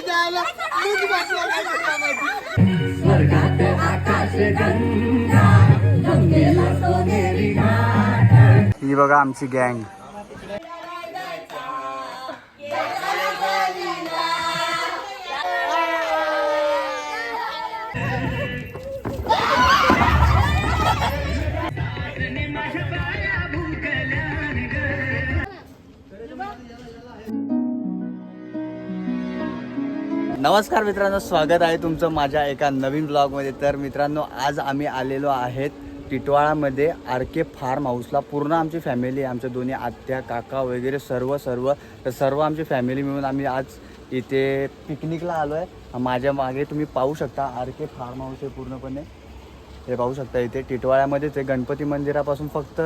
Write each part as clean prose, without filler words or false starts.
स्वर्गात आकाश गंगा गंगेला सोनेरी घाट. ही बघा आमची गँग. नमस्कार मित्रांनो, स्वागत आहे तुमचं माझ्या एका नवीन ब्लॉगमध्ये. तर मित्रांनो, आज आम्ही आलेलो आहेत टिटवाळामध्ये आर के फार्म हाऊसला. पूर्ण आमची फॅमिली, आमच्या दोन्ही आत्या काका वगैरे सर्व आमची फॅमिली मिळून आम्ही आज इथे पिकनिकला आलो आहे. माझ्या मागे तुम्ही पाहू शकता आर के फार्म हाऊस हे पूर्णपणे हे पाहू शकता. इथे टिटवाळ्यामध्येच आहे. गणपती मंदिरापासून फक्त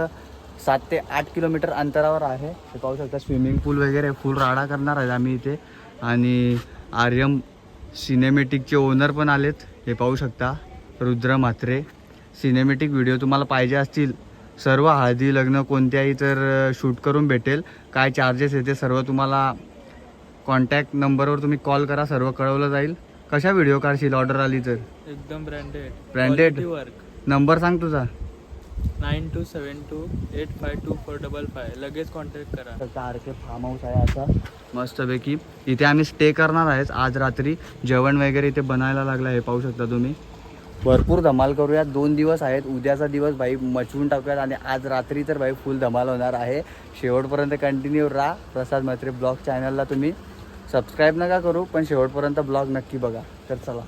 7 ते 8 किलोमीटर अंतरावर आहे. हे पाहू शकता. स्विमिंग पूल वगैरे फुल राडा करणार आहे आम्ही इथे. आणि आर्यम सिनेमॅटिकचे ओनर पण आलेत. हे पाहू शकता, रुद्र म्हात्रे. सिनेमॅटिक व्हिडिओ तुम्हाला पाहिजे असतील, सर्व हळदी लग्न कोणत्याही तर शूट करून भेटेल. काय चार्जेस येते सर्व तुम्हाला कॉन्टॅक्ट नंबरवर तुम्ही कॉल करा, सर्व कळवलं जाईल. कशा व्हिडिओ काढशील ऑर्डर आली तर? एकदम ब्रँडेड वर्क. नंबर सांग तुझा. 9272852455. लगेच कॉन्टॅक्ट करा. आर के फार्म हाऊस आहे असा मस्तपैकी. इथे आम्ही स्टे करणार आहे आज रात्री. जेवण वगैरे इथे बनायला लागलं आहे, पाहू शकता तुम्ही. भरपूर धमाल करूयात. 2 दिवस आहेत. उद्याचा दिवस भाई मचवून टाकूयात आणि आज रात्री तर भाई फुल धमाल होणार आहे. शेवटपर्यंत कंटिन्यू राहा. प्रसाद म्हात्रे ब्लॉग चॅनलला तुम्ही सबस्क्राईब नका करू, पण शेवटपर्यंत ब्लॉग नक्की बघा. तर चला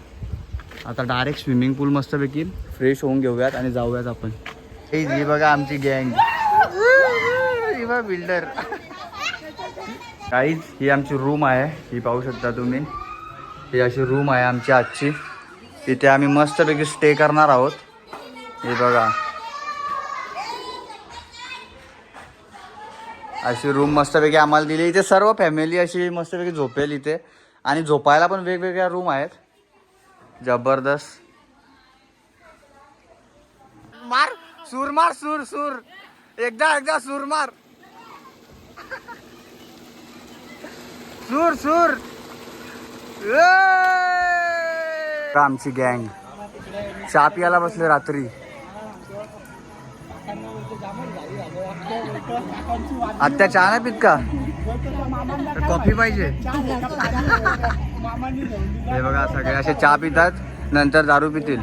आता डायरेक्ट स्विमिंग पूल मस्तपैकी फ्रेश होऊन घेऊयात आणि जाऊयात आपण. ही बघा आमची गँग. बिल्डर काहीच. ही आमची रूम आहे, ही पाहू शकता तुम्ही. ही अशी रूम आहे आमची आजची. इथे आम्ही मस्तपैकी स्टे करणार आहोत. हे बघा अशी रूम मस्तपैकी आम्हाला दिली. इथे सर्व फॅमिली अशी मस्तपैकी झोपेल इथे. आणि झोपायला पण वेगवेगळ्या रूम आहेत. जबरदस्त. मार सूर मार सूर सूर एकदा सूर मार. सूर सूर. आमची गँग चहा पियाला बसले रात्री. आत्या चहा नाही पित का? कॉफी पाहिजे. हे बघा सगळे असे चहा पितात, नंतर दारू पितील.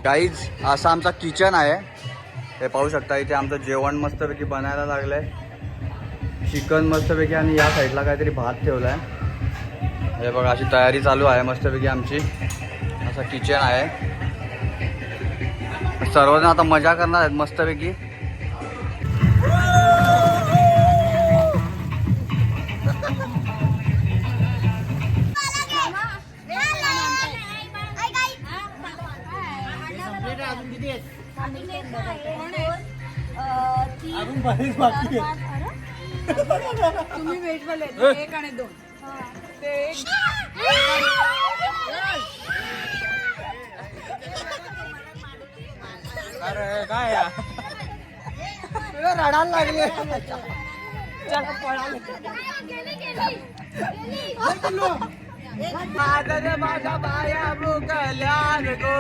काहीच असा आमचा किचन आहे. हे पाहू शकता. इथे आमचं जेवण मस्तपैकी बनायला लागलंय. चिकन मस्तपैकी आणि या साईडला काहीतरी भात ठेवलाय. हे बघा अशी तयारी चालू आहे मस्तपैकी आमची. असं किचन आहे. सर्वजण आता मजा करणार आहेत मस्तपैकी. तुम्ही वेट वाले 1 आणि 2 ते अरे काय रडायला लागले. माझ्या बाया भुकल्यान गो.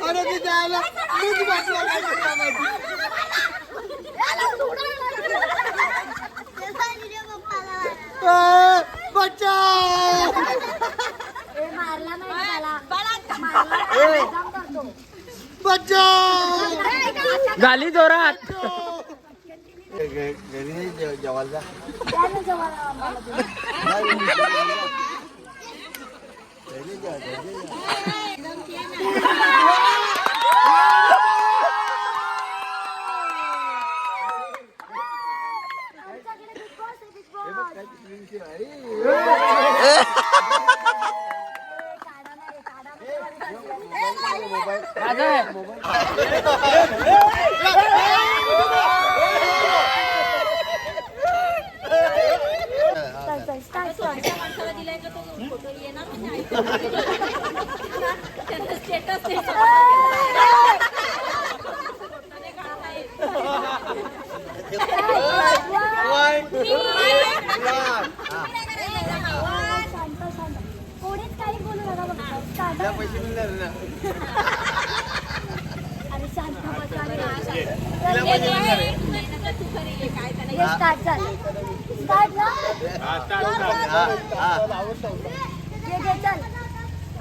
अरे ते जायला बच्चा बच्चा झाली जोरात. घरी जेवायला कोणीच काही बोलू नका बघा. अरे शांत बसा रे. स्टार्ट झालं. स्टार्ट ना. ये चल.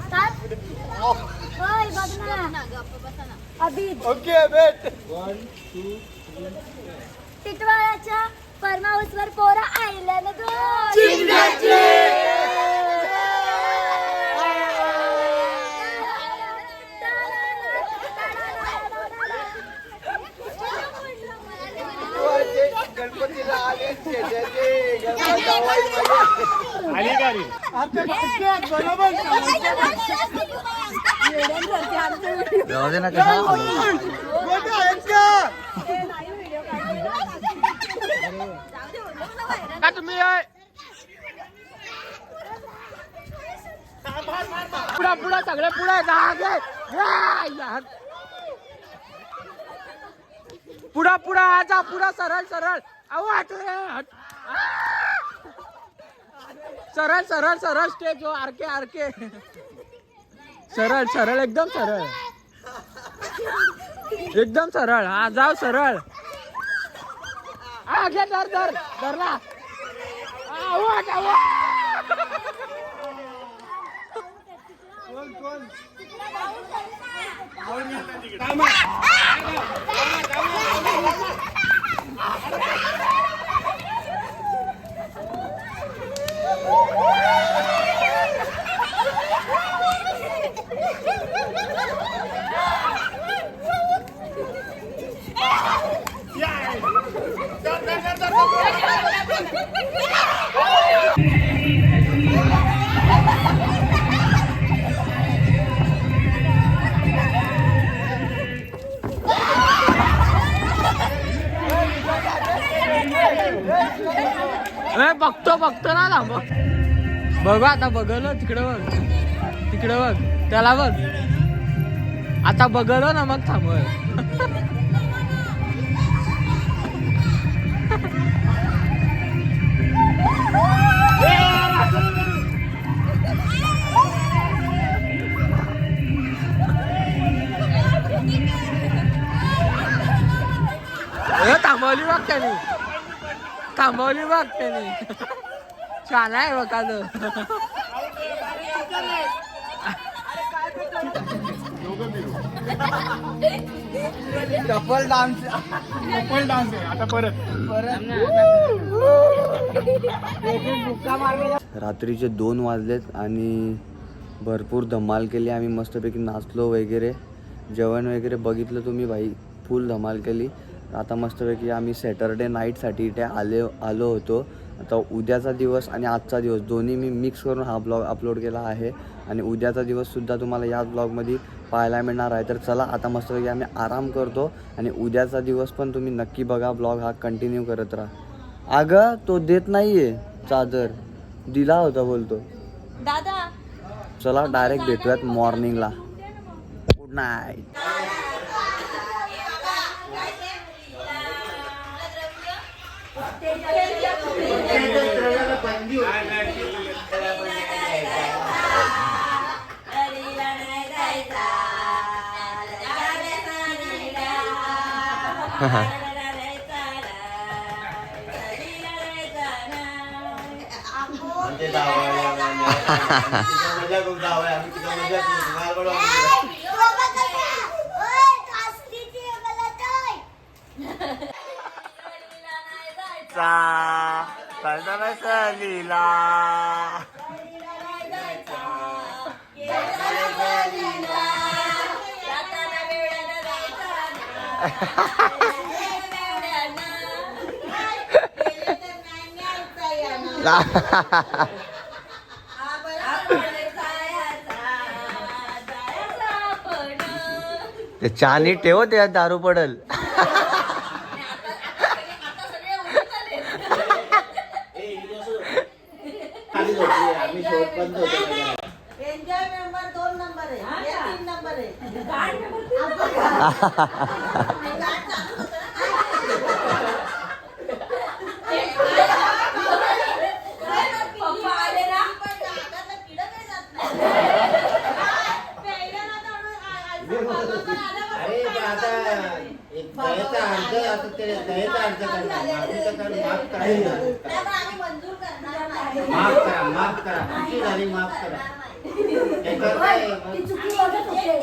स्टार्ट. होय बघ ना. अभी ओके बेट. टिटवाळ्याच्या फार्म हाऊसवर पोरं आयल्यानं गणपतीला आले ना का तुम्ही पुढा पुढा सगळे पुढे पुढा पुढा आजा पुढा सरळ सरळ अहो सरळ सरळ सरळ स्टेज आरके आरके सरळ सरळ एकदम सरळ एकदम सरळ हा जाव सरळ हा घे धर धर धरला बघतो बघतो ना बघ बघू आता बघलो तिकडं बघ तिकडं बघ त्याला बघ आता बघलो ना मग थांबव थांबवली बघ त्याने थांबवली बघ त्याने छान आहे बघा कपल डान्स आहे आता परत रात्रीचे 2 वाजलेत आणि भरपूर धमाल केली आम्ही मस्तपैकी नाचलो वगैरे जेवण वगैरे बघितलं तुम्ही भाई फुल धमाल केली आता मस्तपैकी आम्ही सॅटरडे नाईटसाठी इथे आलो होतो आता उद्याचा दिवस आणि आजचा दिवस दोन्ही मी मिक्स करून हा ब्लॉग अपलोड केला आहे आणि उद्याचा दिवससुद्धा तुम्हाला याच ब्लॉगमध्ये पाहायला मिळणार आहे तर चला आता मस्तपैकी आम्ही आराम करतो आणि उद्याचा दिवस पण तुम्ही नक्की बघा ब्लॉग हा कंटिन्यू करत राहा अगं तो देत नाही आहे चादर दिला होता बोलतो दादा चला डायरेक्ट भेटूयात मॉर्निंगला गुड नाईट लीला ते चानी ठेव त्यात दारू पडल. एन्जॉय मेंबर 2 नंबर आहे, हे 3 नंबर आहे. पप्पा आले ना पण आता किडा काय जात नाही. पहिला ना तर अरे पण आता एक दयाचा अर्ज आता ते दयाचा अर्ज करणार माफीचा कर माफ करायला आम्ही मंजूर करणार नाही. माफ करा चुकी झाली माफ करा त्याच्यात काय ती चुकी बघत होते.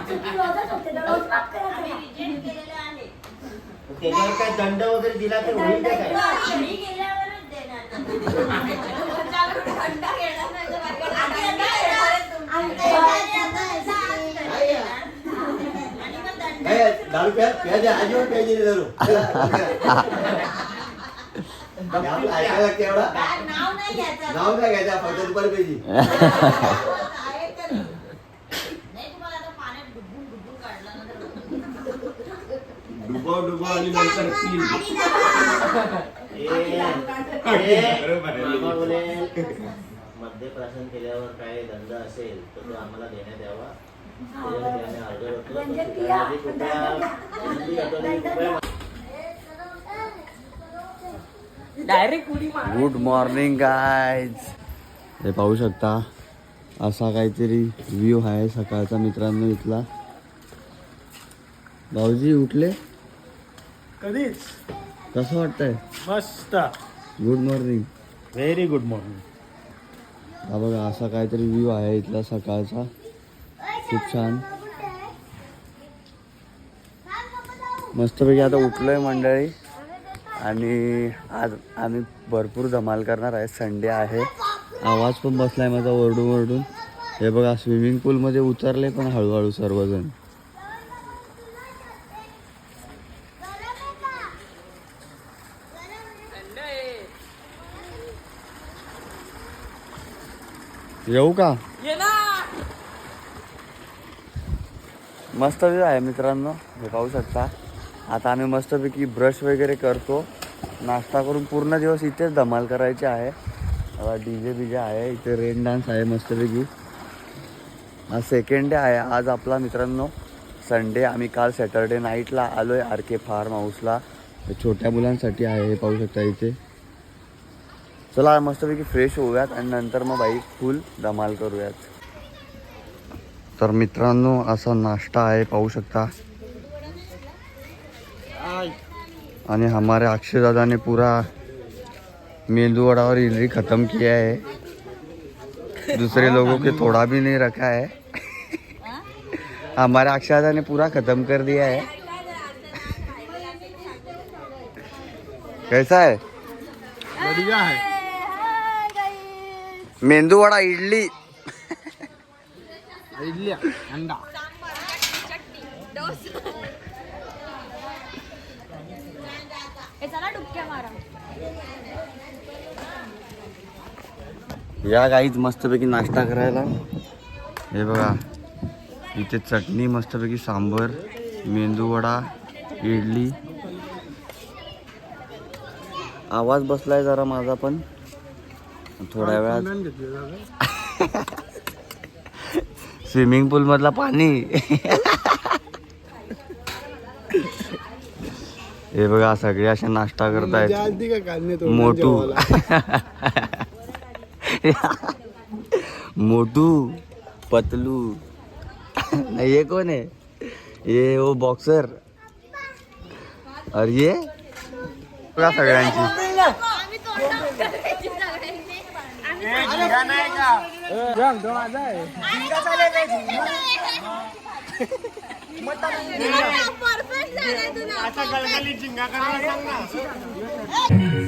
चुकी बघत होते. रोज माफ करायचं. आम्ही रिजेक्ट केलेले आहे. त्याच्यावर काय दंड वगैरे दिला तर होईल का काय आम्ही गेल्यावरच देणार. तुमच्याकडून थंड घेणार नाही तर बाकी आम्ही आता दारू प्या प्यायचे आजीवर प्यायचे दारू आपलं ऐकायला लागते एवढा नाव नाही घ्यायचं. नाव काय घ्यायचं फक्त दुपारी प्यायची आहे तरी. नाही तुम्हाला आता पाण्यात डुबून डुबून काढलं ना तर डुबो आणि नंतर पील मामा बोले मद्यप्राशन केल्यावर काय दंड असेल तर तो आम्हाला देण्यात यावा म्हणजे पिया. डायरेक्ट उडी मार. Good morning guys. हे पाहू शकता असा काहीतरी व्ह्यू आहे सकाळचा मित्रांनो इथला. भाऊजी उठले कधीच कसं वाटतंय? मस्त good morning. Very good morning. हा बघा असा काहीतरी व्ह्यू आहे इथला सकाळचा. खूप छान मस्तपैकी आता उठलोय मंडळी आणि आज आम्ही भरपूर धमाल करणार आहे. संडे आहे. आवाज पण बसलाय माझा ओरडून ओरडून. हे बघा स्विमिंग पूलमध्ये उतरले पण हळूहळू सर्वजण. येऊ का? ये ना. मस्त व्ह्यू आहे मित्रांनो. हे पाहू शकता. आता आम्ही मस्तपैकी ब्रश वगैरे करतो. नाश्ता करून पूर्ण दिवस इथेच धमाल करायची आहे. डीजे बीजे आहे इथे. रेन डान्स आहे मस्तपैकी. आज सेकंड डे आहे आज आपला मित्रांनो संडे. आम्ही काल सॅटर्डे नाईटला आलो आहे आर के फार्म हाऊसला. छोट्या मुलांसाठी आहे हे पाहू शकता इथे. चला मस्तपैकी फ्रेश होऊयात आणि नंतर मग बाईक फुल धमाल करूयात. तर मित्रांनो असा नाश्ता आहे पाहू शकता. आणि हमारे अक्षय दादा ने पूरा मेंदू वड़ा और इडली ख़त्म किया है. दूसरे लोगों के थोड़ा भी नहीं रखा है. हमारे अक्षय दादा ने पूरा ख़त्म कर दिया है. कैसा है? बढ़िया है. मेंदू वड़ा इडली. इडली अंडा चला डुबक्या मारा. या गाईच मस्तपैकी नाश्ता करायला. हे बघा इथे चटणी मस्तपैकी सांबर मेंदू वडा इडली. आवाज बसलाय जरा माझा पण थोड्या वेळात. स्विमिंग पूल मधला पाणी. हे बघा सगळे असे नाश्ता करतायत. मोटू मोटू पतलू नहीं ये कौन है? ये वो बॉक्सर. और ये बघा सगळ्यांची.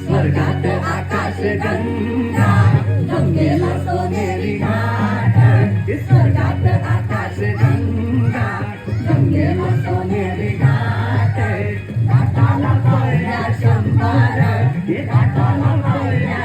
स्वर्गात आकाश गंगा गंगेला सोनेरी घाट. स्वर्गात आकाश गंगा गंगेला सोनेरी घाट. घाटाला पडल्या 100 घाटाला पडल्या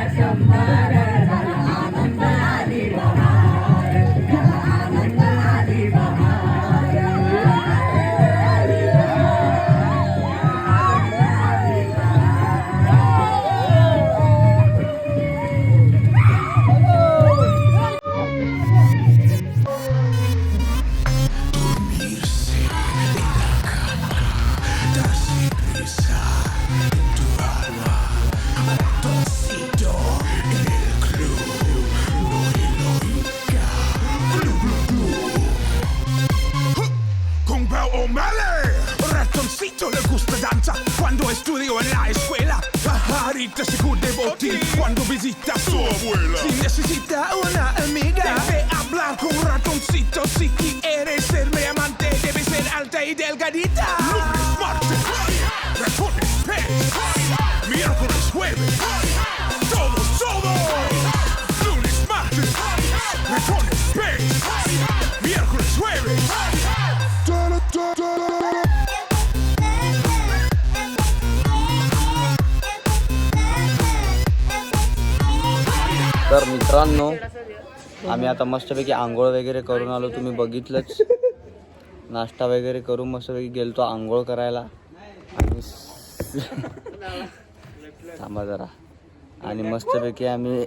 danza quando è studio en la escuela. Pajarita se cuide boti cuando visita a su abuela. Si necesita una amiga, debe hablar con un ratoncito. Si quieres ser mi amante, debe ser alta y delgadita. Lunes, martes, ratones, pez. Miércoles, jueves, todos. Lunes, martes, ratones, pez. Miércoles, jueves. तर मित्रांनो आम्ही आता मस्तपैकी आंघोळ वगैरे करून आलो. तुम्ही बघितलंच. नाश्ता वगैरे करून मस्तपैकी गेलतो आंघोळ करायला आणि थांबा जरा. आणि मस्तपैकी आम्ही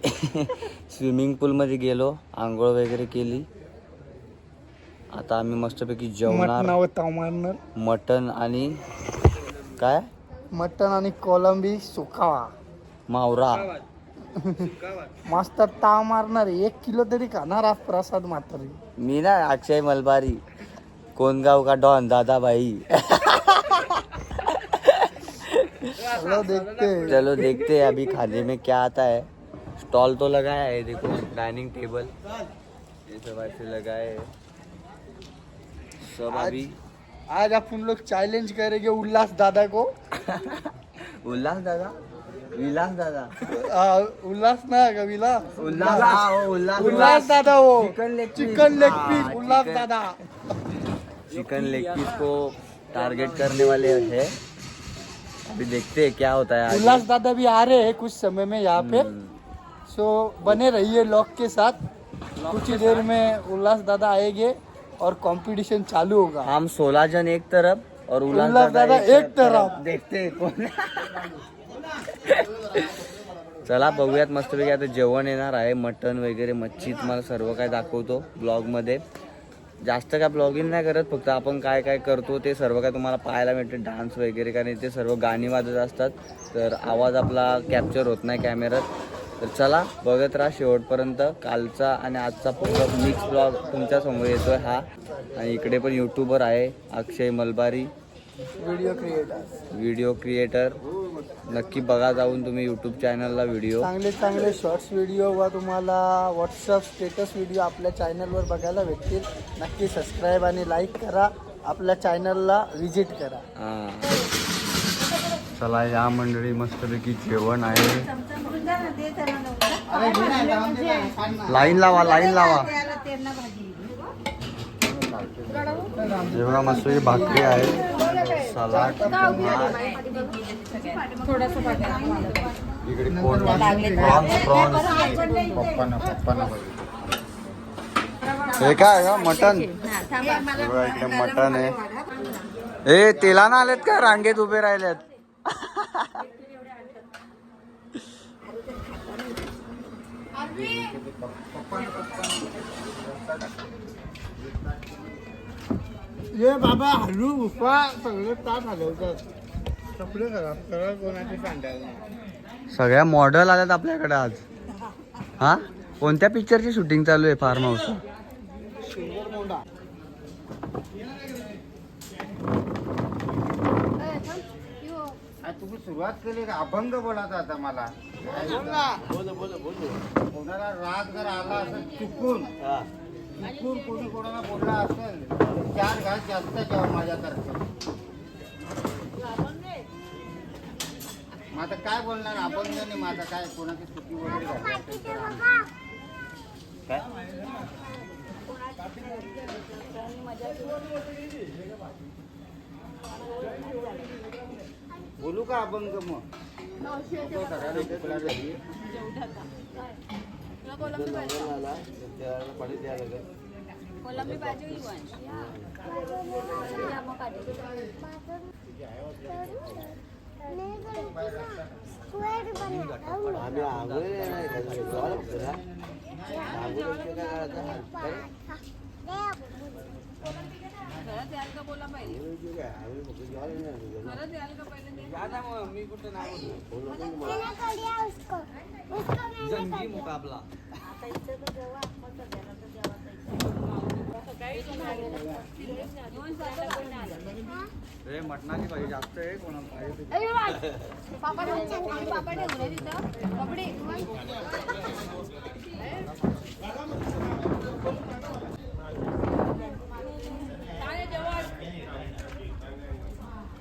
स्विमिंग पूलमध्ये गेलो, आंघोळ वगैरे केली. आता आम्ही मस्तपैकी जेवणार. मटन आणि काय मटन आणि कोलंबी सुकावा मावरा. मस्त ताव मारणार 1 किलो तरी खाणार आज प्रसाद मात्र. मी ना अक्षय मलबारी, कोणगाव का डॉन दादाबाई. चलो देखते हैं अभी खाने में क्या आता है. स्टॉल तो लगाया है, देखो डाइनिंग टेबल ये सब ऐसे लगाए है सब. अभी आज अपन लोग चैलेंज करेंगे उल्लास दादा को. उल्लास दादा, विलास दादा, उल्लास ना का विलास, उल्लास दादा वो चिकन लेग पीस उल्लास दादा. चिकन लेग पीस को टारगेट करने वाले हैं. अभी देखते हैं क्या होता है आगे. उल्लास दादा भी आ रहे हैं कुछ समय में यहाँ पे. सो बने रहिए लॉक के साथ. कुछ ही देर में उल्लास दादा आएंगे और कंपटीशन चालू होगा. हम 16 जन एक तरफ और उल्लास दादा एक तरफ. देखते हैं कोण. चला बघूयात. मस्तपैकी आता जेवण येणार आहे. मटन वगैरे मच्छी तुम्हाला सर्व काय दाखवतो ब्लॉगमध्ये. जास्त काय ब्लॉगिंग नाही करत, फक्त आपण काय काय करतो ते सर्व काय तुम्हाला पाहायला मिळते. डान्स वगैरे कारण ते सर्व गाणी वाजत असतात, तर आवाज आपला कॅप्चर होत नाही कॅमेऱ्यात. तर चला बघत राहा शेवटपर्यंत. कालचा आणि आजचा पूर्ण मिक्स ब्लॉग तुमच्यासमोर येतोय हा. आणि इकडे पण यूट्यूबर आहे अक्षय मलबारी, व्हिडिओ क्रिएटर. नक्की बघा जाऊन तुम्ही यूट्यूब चॅनलला व्हिडिओ. चांगले शॉर्ट्स व्हिडिओ व तुम्हाला व्हॉट्सअप स्टेटस व्हिडिओ आपल्या चॅनलवर बघायला भेटतील. नक्की सबस्क्राईब आणि लाईक करा. आपल्या चॅनलला व्हिजिट करा. चला या मंडळी मस्तपैकी जेवण आहे. लाईन लावा, लाईन लावा. हे बघा मस्तपैकी भाकरी आहे, सलाड, इकडे प्रॉन्स. हे काय का मटन. इकडे मटन आहे. हे तेलानं आलेत का रांगेत उभे राहिलेत. ये बाबा हलू उफा सगळे ताट हलवतात. कपडे खराब करा कोणाचे सांगायला. सगळ्या मॉडेल आल्यात आपल्याकडे आज. हा कोणत्या पिक्चरची शूटिंग चालू आहे फार्म हाऊस. तुम्ही सुरुवात केली का अभंग बोलायचा आता मला. कोणाला राग जर आला असेल चुकून कोणी कोणाला बोलला असेल 4 घास जास्त जेव्हा माझ्यासारखं. मग आता काय बोलणार अभंग नाही. माझा काय कोणाची चुकी वगैरे झाली असेल तर काय बोलू का अभंग. मग कोलंबी पाहिजे घरात याल का बोला पाहिजे. घरात याल का पहिले मी कुठं नाही जंगी मुकाबला. रे मटणाची भाजी जास्त आहे कोणाला पाहिजे पापड पापड ठेवले तिथं पापडी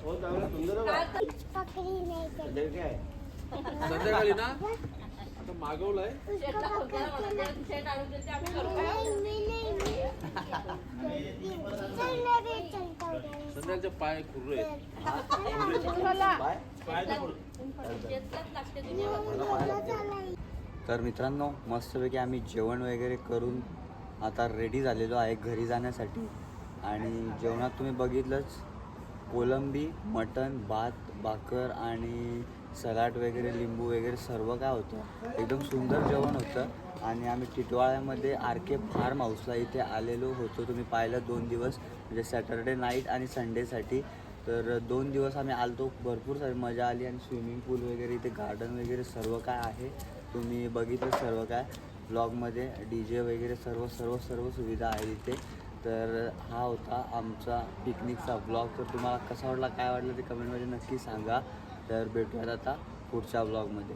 हो चांगलं सुंदर काय संध्याकाळी ना आता मागवलंय संध्याकाळचे पाय खुर्रे तर मित्रांनो मस्तपैकी आम्ही जेवण वगैरे करून आता रेडी झालेलो आहे घरी जाण्यासाठी. आणि जेवणात तुम्ही बघितलंच कोलंबी, मटण, भात, भाकर आणि सलाड वगैरे, लिंबू वगैरे सर्व काय होतं. एकदम सुंदर जेवण होतं. आणि आम्ही टिटवाळ्यामध्ये RK फार्म हाऊसला इथे आलेलो होतो. तुम्ही पाहिलं 2 दिवस म्हणजे सॅटर्डे नाईट आणि संडेसाठी. तर 2 दिवस आम्ही आलतो. भरपूर सारी मजा आली आणि स्विमिंग पूल वगैरे इथे गार्डन वगैरे सर्व काय आहे तुम्ही बघितलं. सर्व काय ब्लॉगमध्ये DJ वगैरे सर्व सर्व सर्व सुविधा आहे इथे. तर हा होता आमचा पिकनिकचा ब्लॉग. तर तुम्हाला कसा वाटला काय वाटलं ते कमेंटमध्ये नक्की सांगा. तर भेटूयात आता पुढच्या ब्लॉगमध्ये.